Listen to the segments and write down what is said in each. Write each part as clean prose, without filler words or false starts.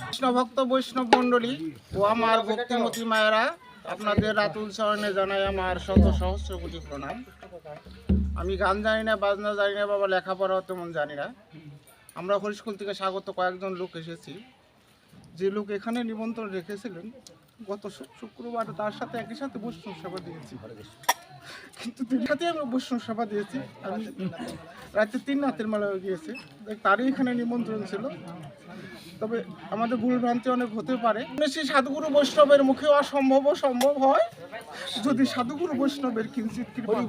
কৃষ্ণ ভক্ত বৈষ্ণব মণ্ডলী ও আমার ভক্তিমতী মায়েরা, আপনাদের রাতুল চরণে জানাই আমার শত সহস্র কোটি প্রণাম। আমি গান জানি না, বাজনা জানি না, বাবা লেখাপড়াও তেমন জানি না। আমরা হরিস্কুল থেকে স্বাগত কয়েকজন লোক এসেছি। যে লোক এখানে নিমন্ত্রণ রেখেছিলেন গত শুক্রবার, তার সাথে একই সাথে বৈষ্ণব সেবা দিয়েছি, কিন্তু তিন সাথে আমরা বৈষ্ণব সেবা দিয়েছি। আমি রাতে 3 রাতের মেলা হয়ে গিয়েছে, তারই এখানে নিমন্ত্রণ ছিল। তবে আমাদের ভুল ভ্রান্তি অনেক হতে পারে। সেই সাধুগুরু বৈষ্ণবের মুখে অসম্ভব সম্ভব হয় যদি সাধুগুরু বৈষ্ণবের কিঞ্চিত কৃপা হয়।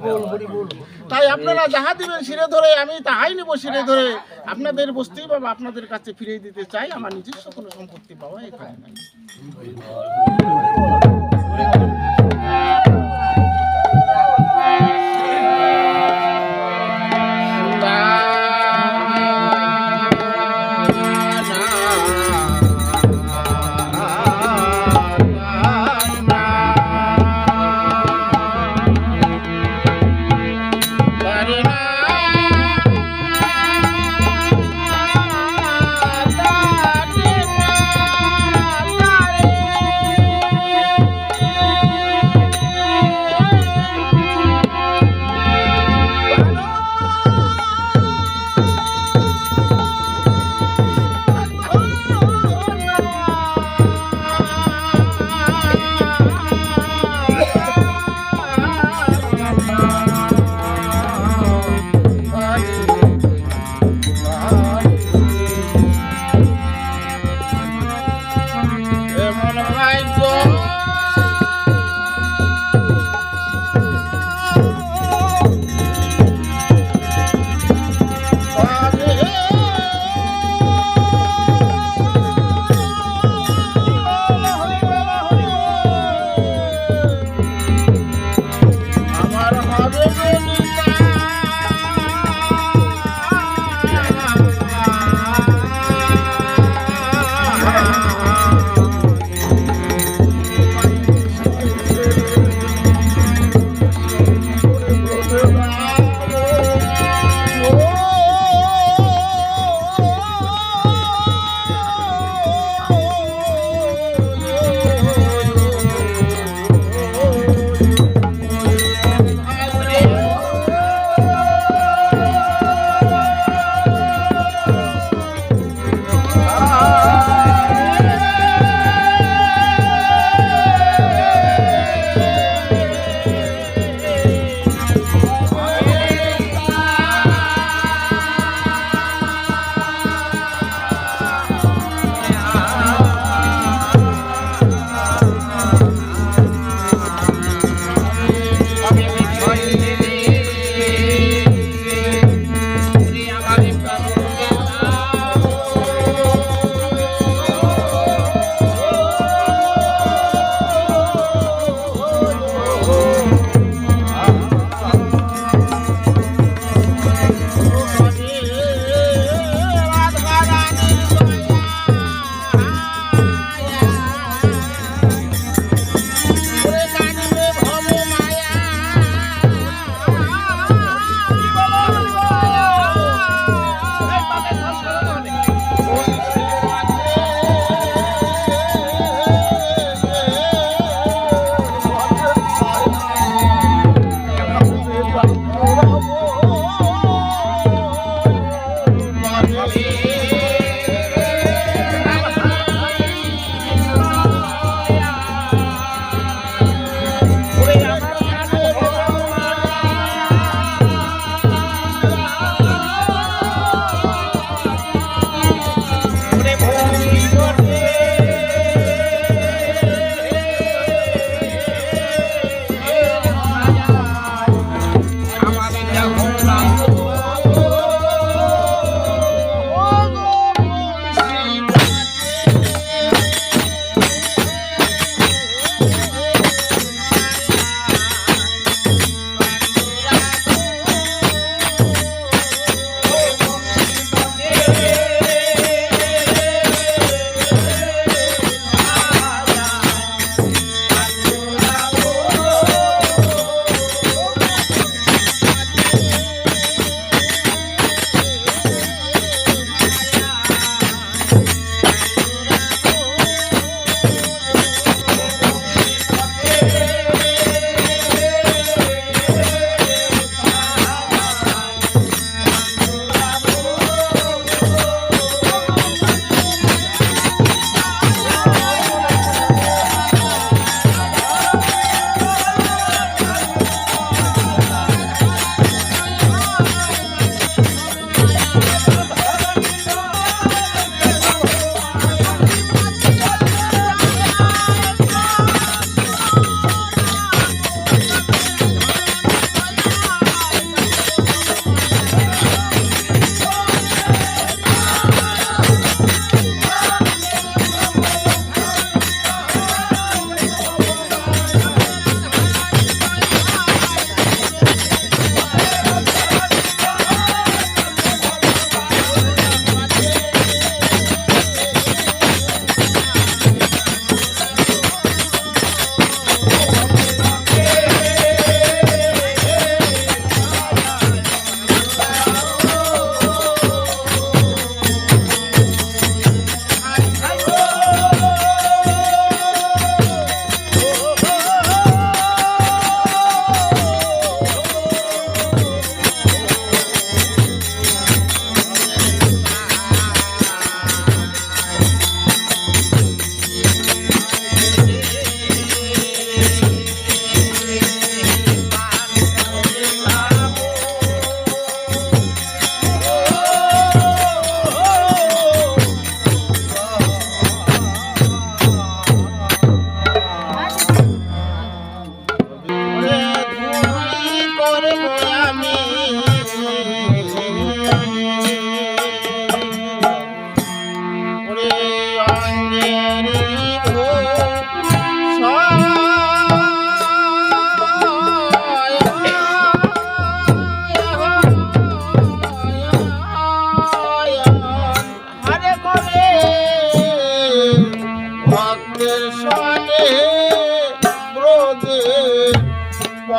তাই আপনারা যাহা দিবেন শিরে ধরে, আমি তাহাই নেব শিরে ধরে। আপনাদের বস্তুই বাবা আপনাদের কাছে ফিরিয়ে দিতে চাই। আমার নিজস্ব কোনো সম্পত্তি পাওয়া এখানে নাই।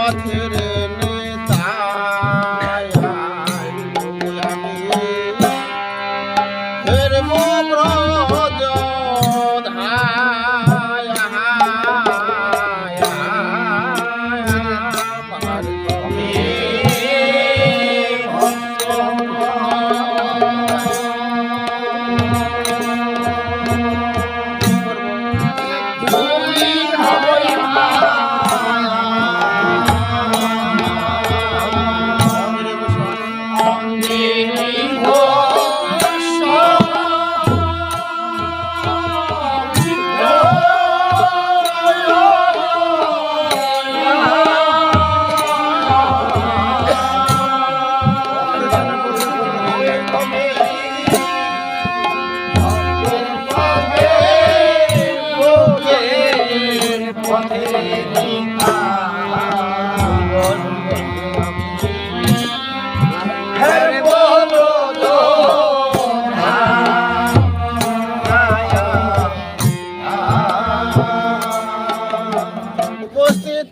পথের নেতা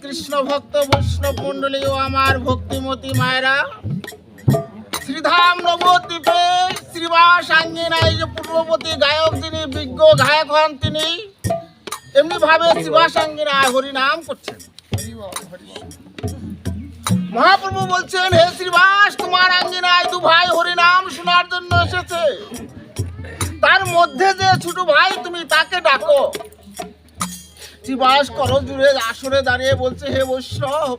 কৃষ্ণ ভক্ত বৈষ্ণব মন্ডলী ও আমার ভক্তিমতী মায়েরা, শ্রীধাম নবদ্বীপে শ্রীবাস আঙ্গিনায় যে পূর্ববর্তী গায়ক যিনি বিজ্ঞ গায়ক হন তিনি এমনি ভাবে শ্রীবাস আঙ্গিনায় হরিনাম করছেন। মহাপ্রভু বলছেন, হে শ্রীবাস, তোমার আঙ্গিনায় দু ভাই হরিনাম শোনার জন্য এসেছে। তার মধ্যে যে ছোট ভাই তুমি তাকে ডাকো। শ্রীবাস করো জুড়ে আসরে দাঁড়িয়ে বলছে, হে বৈষ্ণব,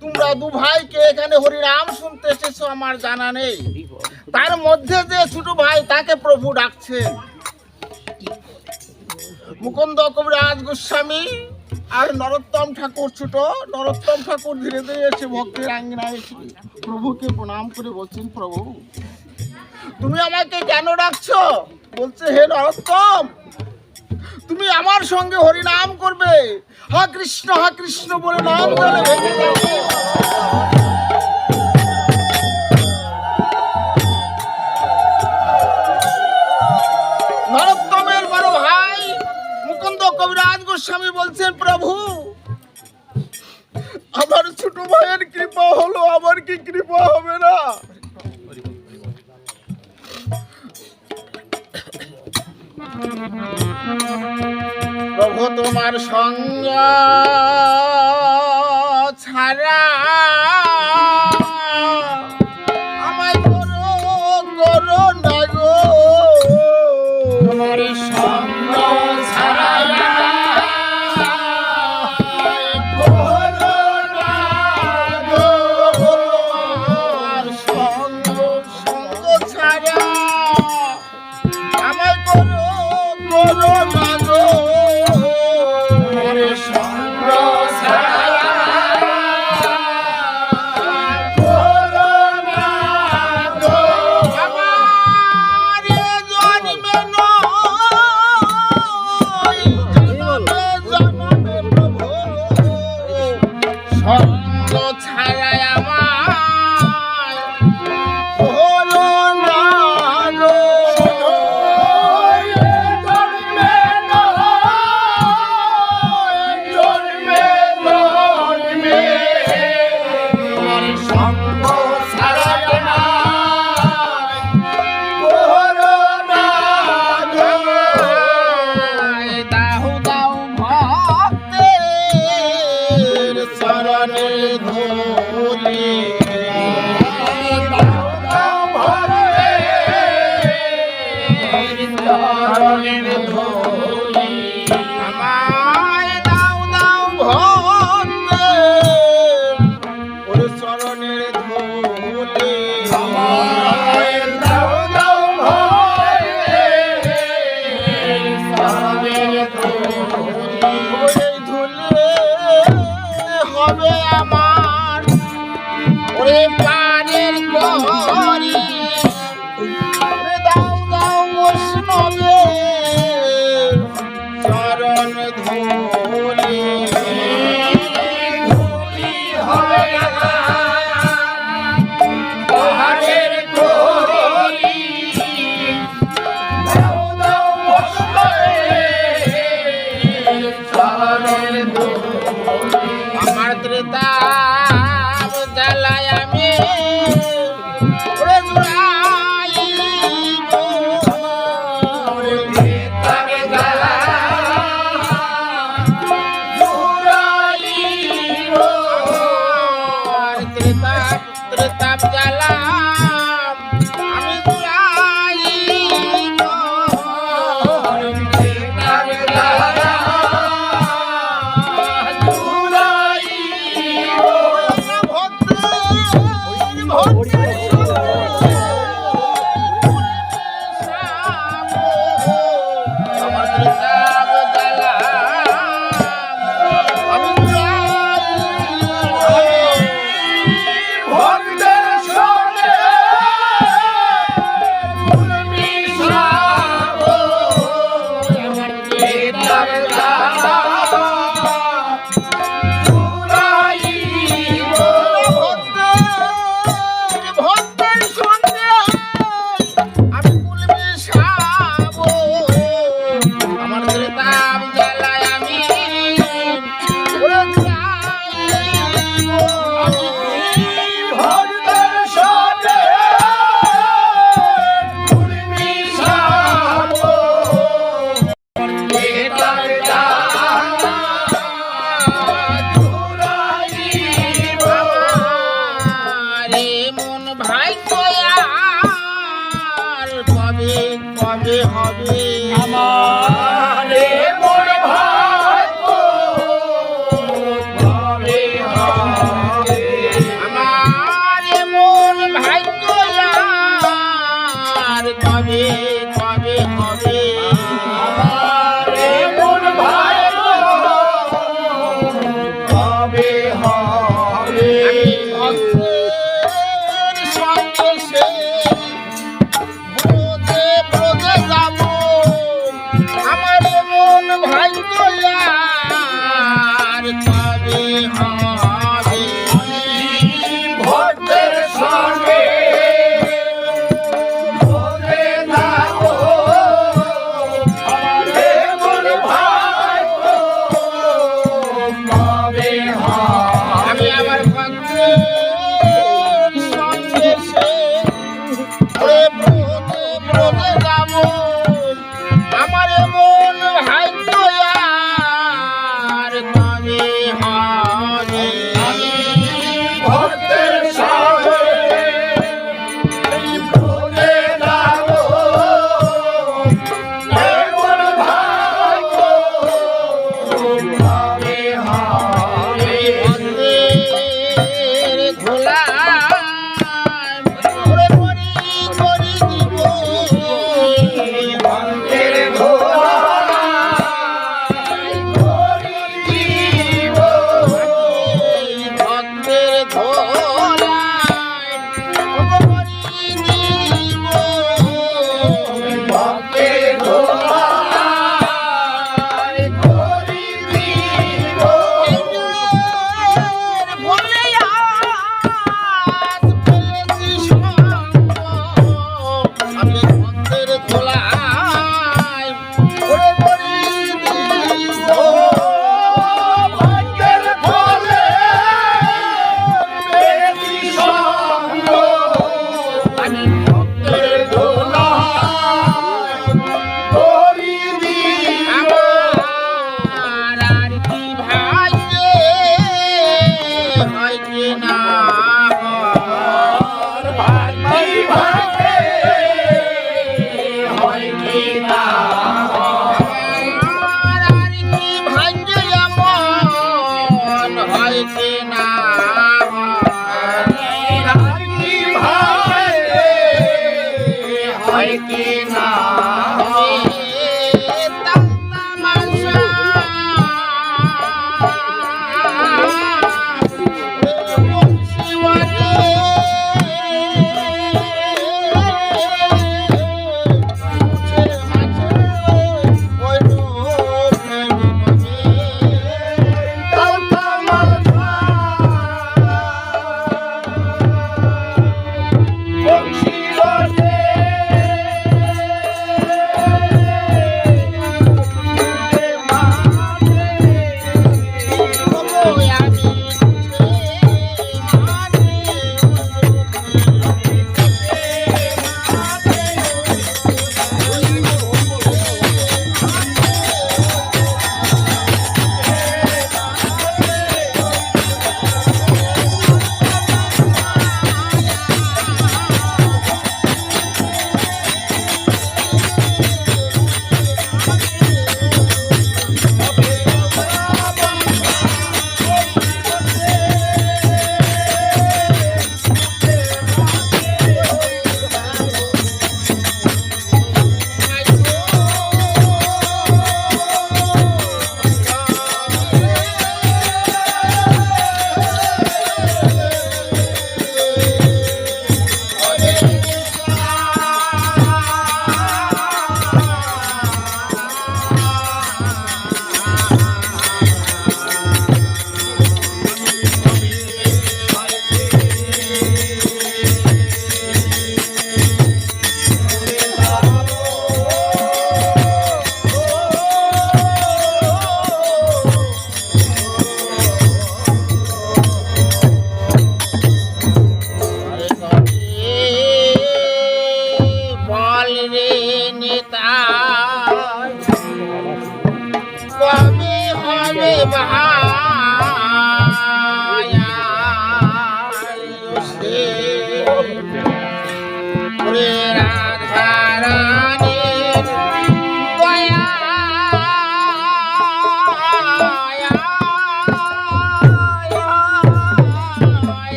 তোমরা দু ভাইকে এখানে হরিনাম শুনতে এসেছো আমার জানা নেই। তার মধ্যে যে ছোট ভাই তাকে প্রভু ডাকছেন। মুকুন্দ কবিরাজ গোস্বামী আর নরোত্তম ঠাকুর, ছোট নরোত্তম ঠাকুর ধীরে ধীরে এসে ভক্তের আঙ্গিনায় এসে প্রভুকে প্রণাম করে বলছেন, প্রভু তুমি আমাকে কেন ডাকছো? বলছে, হে নরোত্তম, তুমি আমার সঙ্গে হরিনাম করবে। হা কৃষ্ণ বলে নাম বলে ভেঙে যাবে। নরোত্তমের বড় ভাই মুকুন্দ কবিরাজ গোস্বামী বলছেন, প্রভু আমার ছোট ভাইয়ের কৃপা হলো, আমার কি কৃপা হবে না? প্রভু তোমার সঙ্গ ছাড়া আমায় করো না গো। তোমার সঙ্গ ছাড়া সঙ্গ ছাড়া আমায় করো না গো। আমার ত্রেতা হবে আমার মন ভাগ্য তবে হবে আমার মন ভাগ্য আর তবে তবে হবে আমার মন ভাগ্য তবে হবে ভক্তের সঙ্গে সে ব্রজে ব্রজে যাব আমার মন ভাগ্য আর তবে হবে ভক্তের সঙ্গে বলে যাবো আমার মন ভাগ্য তবে হবে আমি আমার ভক্তের সঙ্গে সে ব্রজে ব্রজে যাব আমার মন ভাগ্য আর তবে হবে ভক্তের সঙ্গে বলে যাবো মন ভাগ্য তবে হবে ভক্তের ধুলায় ওরে মরি মরি দিব ভক্তের ধোলাই করি দিব ভক্তের ধুলায় ওরে মরি দিব ভক্তের ধোলাই করি দিব বলে আজ পেয়েছি সঙ্গ আমি ভক্তের ধুলায় ওরে মরি দিব ভক্তের ধোলে পেয়েছি সঙ্গ আমি ভক্তের ধোলাই করি দিব আমার আর কি ভাগ্যে হয় কি না আর ভাগ্যি ভাগ্যে হয় কি না আমার আর কি ভাগ্যে এমন হয় কি না ভাগ্যি ভাগ্যে হয় কি না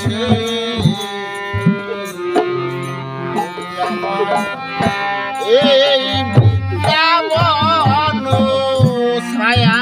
আছে এই বৃন্দাবন ছায়া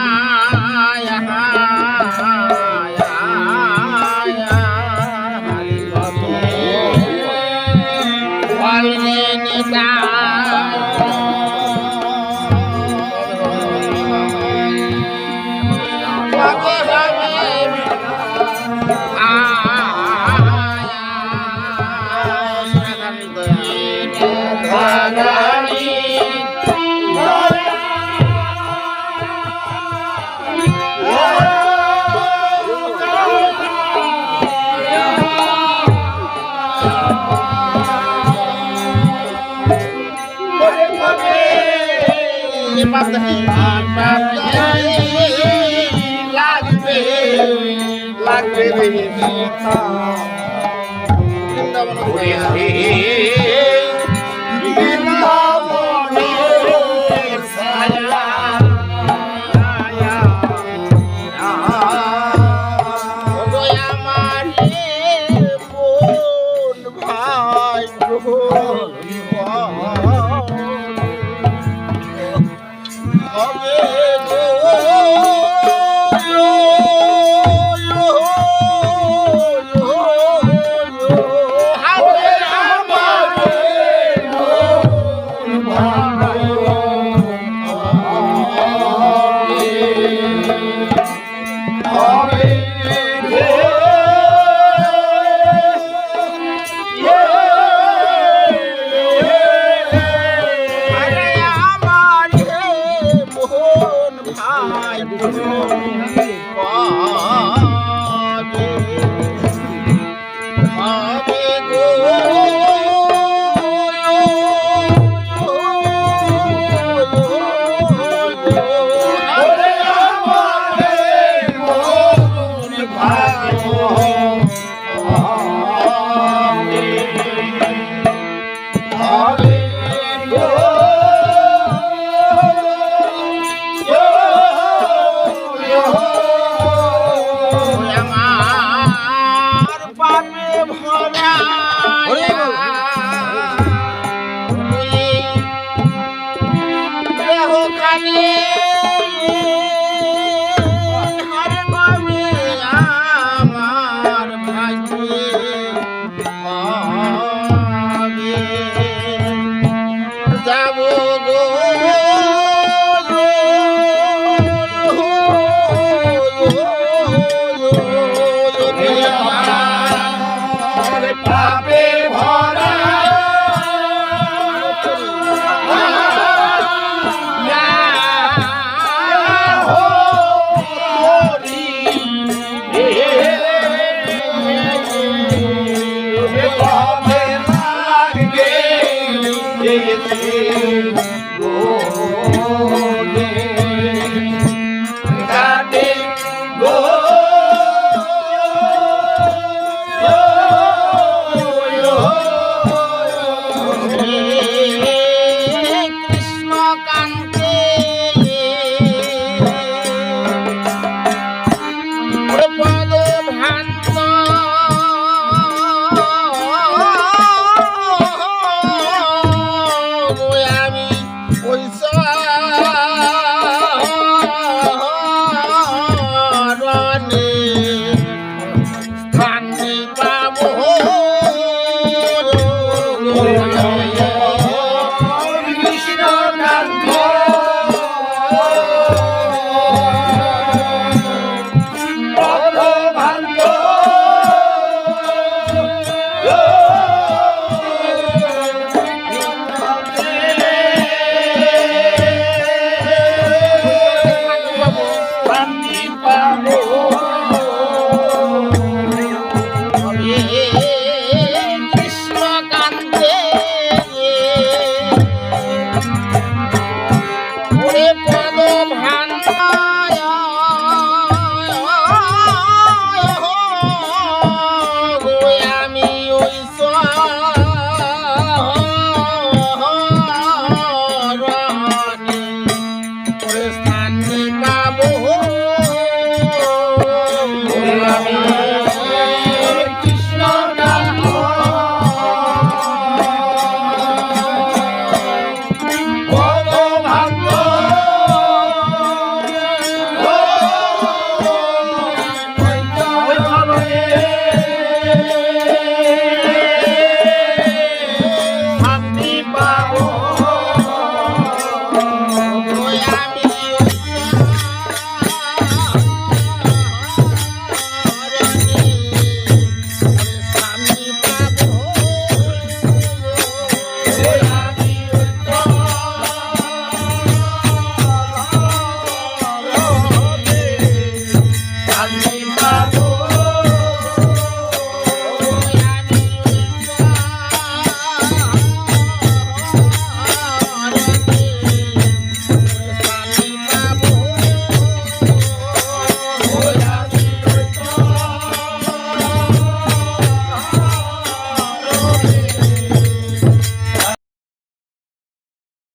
Yeah.